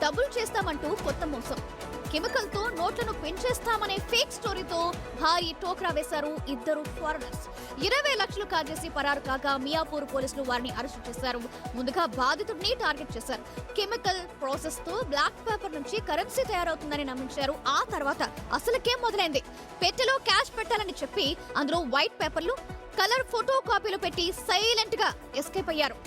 Double చేస్తామంటూ కొత్త మోసం. కెమికల్ తో నోట్లను పెంచేస్తామనే ఫేక్ స్టోరీతో భారీ టోక్రా వేశారు ఇద్దరు ఫారినర్స్. 20 లక్షలు కాజేసి పరారు కాగా మియాపూర్ పోలీసులు వారిని అరెస్టు చేశారు. ముందుగా బాధితుడిని టార్గెట్ చేశారు. కెమికల్ ప్రాసెస్ తో బ్లాక్ పేపర్ నుంచి కరెన్సీ తయారవుతుందని నమ్మించారు. ఆ తర్వాత అసలుకేం మొదలైంది. పెట్టెలో క్యాష్ పెట్టాలని చెప్పి అందులో వైట్ పేపర్లు, కలర్ ఫోటో కాపీలు పెట్టి సైలెంట్ గా ఎస్కేప్ అయ్యారు.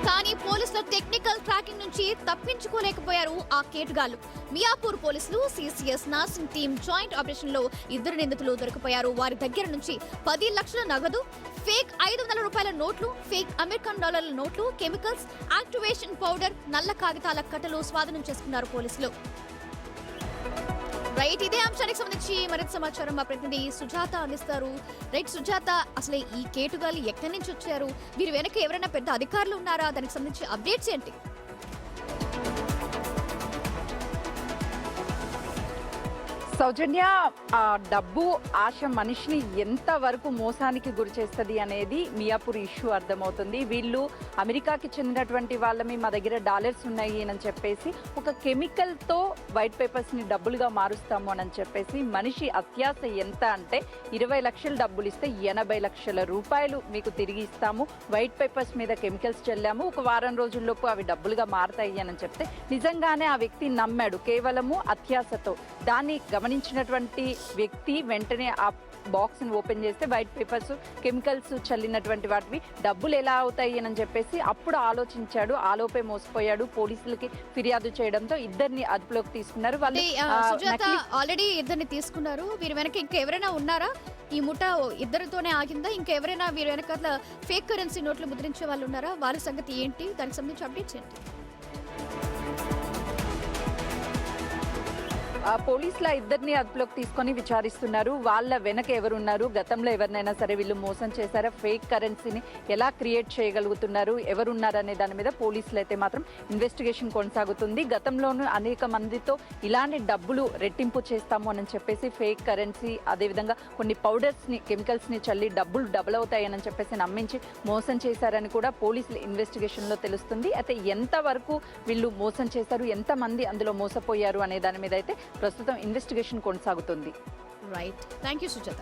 కానీ పోలీసుల టెక్నికల్ ట్రాకింగ్ నుంచి తప్పించుకోలేకపోయారు ఆ కేటుగాళ్లు. మియాపూర్ పోలీసులు CCS nursing team joint operation లో ఇద్దరు నిందితులు దొరికిపోయారు. వారి దగ్గర నుంచి 10 లక్షల నగదు, ఫేక్ 500 రూపాయల నోట్లు, ఫేక్ అమెరికన్ డాలర్ల నోట్లు, కెమికల్స్, యాక్టివేషన్ పౌడర్, నల్ల కాగితాల కట్టలు స్వాధీనం చేసుకున్నారు పోలీసులు. రైట్, ఇదే అంశానికి సంబంధించి మరింత సమాచారం మా ప్రతినిధి సుజాత అందిస్తారు. రైట్ సుజాత, అసలు ఈ కేటుగాలు ఎక్కడి నుంచి వచ్చారు? వీరి వెనక ఎవరైనా పెద్ద అధికారులు ఉన్నారా? దానికి సంబంధించి అప్డేట్స్ ఏంటి? సౌజన్య, డబ్బు ఆశ మనిషిని ఎంత వరకు మోసానికి గురి చేస్తుంది అనేది మియాపూర్ ఇష్యూ అర్థమవుతుంది. వీళ్ళు అమెరికాకి చెందినటువంటి వాళ్ళమి, మా దగ్గర డాలర్స్ ఉన్నాయి అని చెప్పేసి ఒక కెమికల్తో వైట్ పేపర్స్ని డబ్బులుగా మారుస్తాము అని చెప్పేసి మనిషి అత్యాశ ఎంత అంటే 20 లక్షలు డబ్బులు ఇస్తే 80 లక్షల రూపాయలు మీకు తిరిగి ఇస్తాము, వైట్ పేపర్స్ మీద కెమికల్స్ చల్లాము, ఒక వారం రోజుల్లోపు అవి డబ్బులుగా మారుతాయి అని చెప్తే నిజంగానే ఆ వ్యక్తి నమ్మాడు. కేవలము అత్యాశతో దాన్ని గమనించినటువంటి వ్యక్తి వెంటనే ఆ బాక్స్ని ఓపెన్ చేస్తే వైట్ పేపర్స్, కెమికల్స్ చల్లినటువంటి వాటివి డబ్బులు ఎలా అవుతాయి అని చెప్పేసి అప్పుడు ఆలోచించాడు. ఆలోపే మోసపోయాడు. పోలీసులకి ఫిర్యాదు చేయడంతో ఇద్దరిని అదుపులోకి తీసుకున్నారు. వాళ్ళు ఆల్రెడీ ఇద్దరిని తీసుకున్నారు. వీరి వెనక ఇంకెవరైనా ఉన్నారా? ఈ ముఠా ఇద్దరితోనే ఆగిందా? ఇంకెవరైనా వీరి వెనక ఫేక్ కరెన్సీ నోట్లు ముద్రించే వాళ్ళు ఉన్నారా? వాళ్ళ సంగతి ఏంటి? దానికి సంబంధించి అప్డేట్స్ ఏంటి? పోలీసుల ఇద్దరిని అదుపులోకి తీసుకొని విచారిస్తున్నారు. వాళ్ళ వెనక ఎవరున్నారు, గతంలో ఎవరినైనా సరే వీళ్ళు మోసం చేశారా, ఫేక్ కరెన్సీని ఎలా క్రియేట్ చేయగలుగుతున్నారు, ఎవరున్నారనే దాని మీద పోలీసులు అయితే మాత్రం ఇన్వెస్టిగేషన్ కొనసాగుతుంది. గతంలోనూ అనేక మందితో ఇలాంటి డబ్బులు రెట్టింపు చేస్తాము అని చెప్పేసి ఫేక్ కరెన్సీ, అదేవిధంగా కొన్ని పౌడర్స్ని, కెమికల్స్ని చల్లి డబ్బులు డబుల్ అవుతాయని చెప్పేసి నమ్మించి మోసం చేశారని కూడా పోలీసుల ఇన్వెస్టిగేషన్లో తెలుస్తుంది. అయితే ఎంతవరకు వీళ్ళు మోసం చేశారు, ఎంతమంది అందులో మోసపోయారు అనే దాని మీద అయితే ప్రస్తుతం ఇన్వెస్టిగేషన్ కొనసాగుతుంది. Right, thank you Sujatha.